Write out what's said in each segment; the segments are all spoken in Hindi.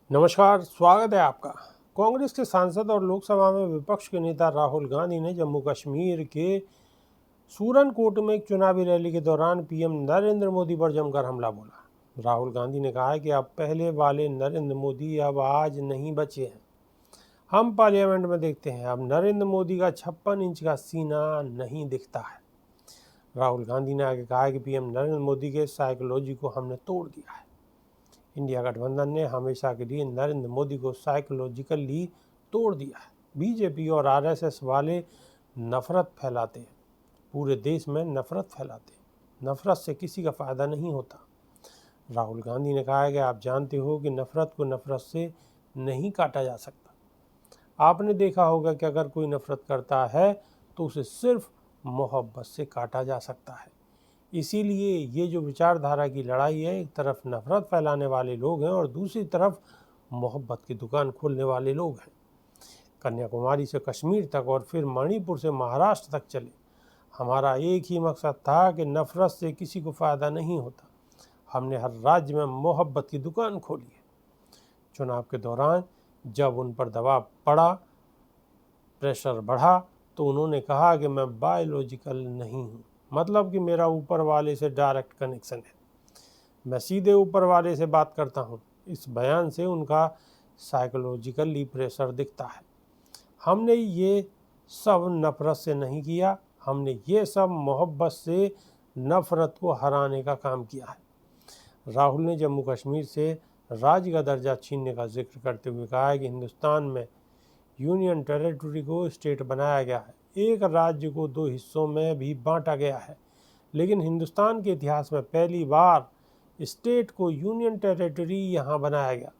नमस्कार, स्वागत है आपका। कांग्रेस के सांसद और लोकसभा में विपक्ष के नेता राहुल गांधी ने जम्मू कश्मीर के सूरनकोट में एक चुनावी रैली के दौरान पीएम नरेंद्र मोदी पर जमकर हमला बोला। राहुल गांधी ने कहा कि अब पहले वाले नरेंद्र मोदी अब आज नहीं बचे हैं। हम पार्लियामेंट में देखते हैं, अब नरेंद्र मोदी का 56 इंच का सीना नहीं दिखता है। राहुल गांधी ने आगे कहा कि पीएम नरेंद्र मोदी के साइकोलॉजी को हमने तोड़ दिया है। इंडिया गठबंधन ने हमेशा के लिए नरेंद्र मोदी को साइकोलॉजिकली तोड़ दिया है। बीजेपी और आरएसएस वाले नफरत फैलाते हैं, पूरे देश में नफरत फैलाते हैं। नफरत से किसी का फ़ायदा नहीं होता। राहुल गांधी ने कहा है कि आप जानते हो कि नफरत को नफरत से नहीं काटा जा सकता। आपने देखा होगा कि अगर कोई नफरत करता है तो उसे सिर्फ मोहब्बत से काटा जा सकता है। इसीलिए ये जो विचारधारा की लड़ाई है, एक तरफ नफरत फैलाने वाले लोग हैं और दूसरी तरफ मोहब्बत की दुकान खोलने वाले लोग हैं। कन्याकुमारी से कश्मीर तक और फिर मणिपुर से महाराष्ट्र तक चले, हमारा एक ही मकसद था कि नफरत से किसी को फ़ायदा नहीं होता। हमने हर राज्य में मोहब्बत की दुकान खोली है। चुनाव के दौरान जब उन पर दबाव पड़ा, प्रेशर बढ़ा, तो उन्होंने कहा कि मैं बायोलॉजिकल नहीं हूँ, मतलब कि मेरा ऊपर वाले से डायरेक्ट कनेक्शन है, मैं सीधे ऊपर वाले से बात करता हूँ। इस बयान से उनका साइकोलॉजिकली प्रेशर दिखता है। हमने ये सब नफरत से नहीं किया, हमने ये सब मोहब्बत से नफरत को हराने का काम किया है। राहुल ने जम्मू कश्मीर से राज्य का दर्जा छीनने का जिक्र करते हुए कहा है कि हिंदुस्तान में यूनियन टेरिटरी को स्टेट बनाया गया है। एक राज्य को दो हिस्सों में भी बांटा गया है, लेकिन हिंदुस्तान के इतिहास में पहली बार स्टेट को यूनियन टेरिटरी यहाँ बनाया गया।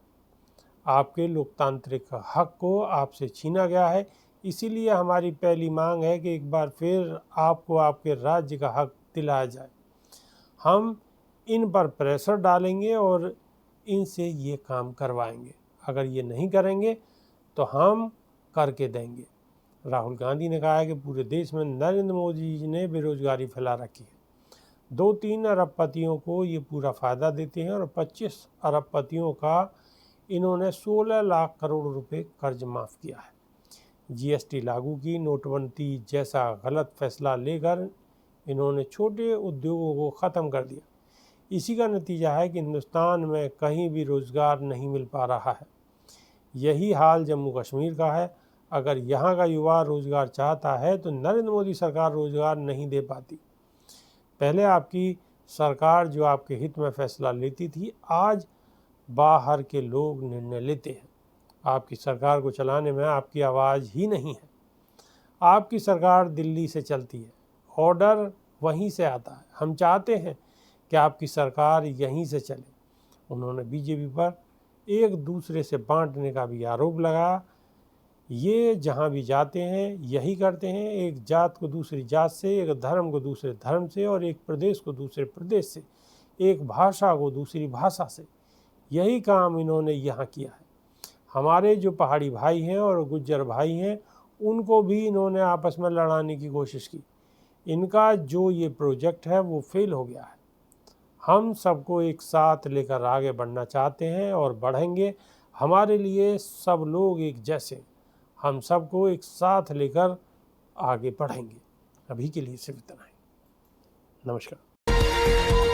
आपके लोकतांत्रिक हक को आपसे छीना गया है। इसीलिए हमारी पहली मांग है कि एक बार फिर आपको आपके राज्य का हक दिलाया जाए। हम इन पर प्रेशर डालेंगे और इनसे ये काम करवाएंगे। अगर ये नहीं करेंगे तो हम करके देंगे। राहुल गांधी ने कहा है कि पूरे देश में नरेंद्र मोदी जी ने बेरोजगारी फैला रखी है। 2-3 अरबपतियों को ये पूरा फ़ायदा देते हैं और 25 अरबपतियों का इन्होंने 16 लाख करोड़ रुपए कर्ज माफ़ किया है। जीएसटी लागू की, नोटबंदी जैसा गलत फैसला लेकर इन्होंने छोटे उद्योगों को ख़त्म कर दिया। इसी का नतीजा है कि हिंदुस्तान में कहीं भी रोज़गार नहीं मिल पा रहा है। यही हाल जम्मू कश्मीर का है। अगर यहाँ का युवा रोज़गार चाहता है तो नरेंद्र मोदी सरकार रोज़गार नहीं दे पाती। पहले आपकी सरकार जो आपके हित में फैसला लेती थी, आज बाहर के लोग निर्णय लेते हैं। आपकी सरकार को चलाने में आपकी आवाज़ ही नहीं है। आपकी सरकार दिल्ली से चलती है, ऑर्डर वहीं से आता है। हम चाहते हैं कि आपकी सरकार यहीं से चले। उन्होंने बीजेपी पर एक दूसरे से बांटने का भी आरोप लगाया। ये जहाँ भी जाते हैं यही करते हैं, एक जात को दूसरी जात से, एक धर्म को दूसरे धर्म से और एक प्रदेश को दूसरे प्रदेश से, एक भाषा को दूसरी भाषा से, यही काम इन्होंने यहाँ किया है। हमारे जो पहाड़ी भाई हैं और गुज्जर भाई हैं, उनको भी इन्होंने आपस में लड़ाने की कोशिश की। इनका जो ये प्रोजेक्ट है वो फेल हो गया है। हम सबको एक साथ लेकर आगे बढ़ना चाहते हैं और बढ़ेंगे। हमारे लिए सब लोग एक जैसे, हम सबको एक साथ लेकर आगे बढ़ेंगे। अभी के लिए सिर्फ इतना ही। नमस्कार।